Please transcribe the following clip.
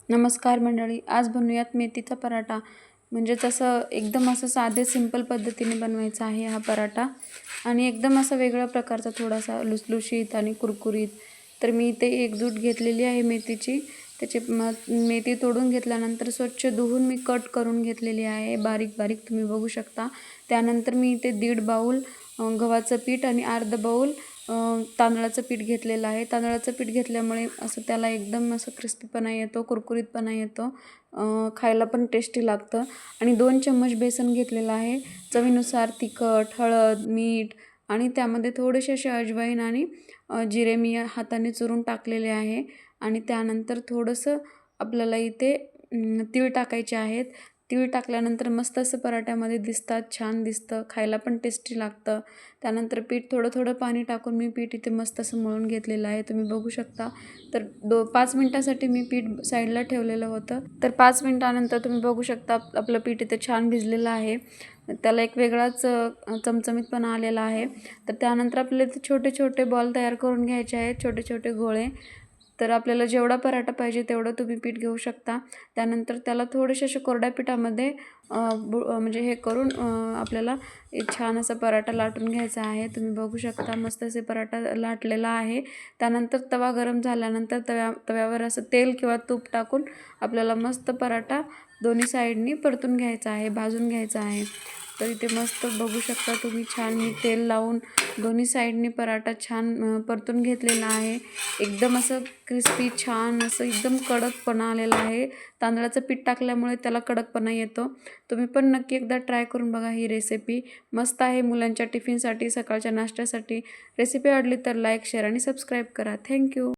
नमस्कार मंडळी, आज बनवूयात मेथीचा पराठा. म्हणजेच असं एकदम असं साधे सिंपल पद्धतीने बनवायचा आहे हा पराठा आणि एकदम असा वेगळ्या प्रकारचा, थोडासा लुसलुशीत आणि कुरकुरीत. तर मी इथे एकजूट घेतलेली आहे मेथीची. त्याची मेथी तोडून घेतल्यानंतर स्वच्छ धुवून मी कट करून घेतलेली आहे, बारीक बारीक तुम्ही बघू शकता. त्यानंतर मी इथे 1.5 बाऊल गव्हाचं पीठ आणि अर्धा बाऊल तांदळाचं पीठ घेतलेलं आहे. तांदळाचं पीठ घेतल्यामुळे असं त्याला एकदम असं क्रिस्पीपणा येतो, कुरकुरीतपणा येतो, खायला पण टेस्टी लागतं. आणि 2 चम्मच बेसन घेतलेलं आहे. चवीनुसार तिखट, हळद, मीठ आणि त्यामध्ये थोडेसे असे अजवाईन आणि जिरे मी हाताने चुरून टाकलेले आहे. आणि त्यानंतर थोडंसं आपल्याला इथे तीळ टाकायचे आहेत. तीळ टाकल्यानंतर मस्त असं पराठ्यामध्ये दिसतात, छान दिसतं, खायला पण टेस्टी लागतं. त्यानंतर पीठ थोडं थोडं पाणी टाकून मी पीठ इथे मस्त असं मळून घेतलेलं आहे, तुम्ही बघू शकता. तर 5 मिनटासाठी मी पीठ साईडला ठेवलेलं होतं. तर 5 मिनटानंतर तुम्ही बघू शकता आपलं पीठ इथे छान भिजलेलं आहे. त्याला एक वेगळाच चमचमीतपणा आलेला आहे. तर त्यानंतर आपल्याला ते छोटे छोटे बॉल तयार करून घ्यायचे आहेत, छोटे छोटे गोळे. तर आपल्याला जेवढा पराठा पाहिजे तेवढं तुम्ही पीठ घेऊ शकता. त्यानंतर त्याला थोडेसे असे कोरड्या पिठामध्ये म्हणजे हे करून आपल्याला एक छान असा पराठा लाटून घ्यायचा आहे. तुम्ही बघू शकता मस्त असे पराठा लाटलेला आहे. त्यानंतर तवा गरम झाल्यानंतर तव्यावर असं तेल किंवा तूप टाकून आपल्याला मस्त पराठा दोन्ही साईडनी परतून घ्यायचा आहे, भाजून घ्यायचा आहे. तर इथे मस्त बघू शकता तुम्ही, छान मी तेल लावून दोन्ही साईडनी पराठा छान परतून घेतलेला आहे. एकदम असं क्रिस्पी, छान असं एकदम कडकपणा आलेला आहे. तांदळाचं पीठ टाकल्यामुळे त्याला कडकपणा येतो. तुम्ही पण नक्की एकदा ट्राय करून बघा ही रेसिपी. मस्त आहे मुलांच्या टिफिनसाठी, सकाळच्या नाश्त्यासाठी. रेसिपी आवडली तर लाईक, शेअर आणि सबस्क्राईब करा. थँक्यू.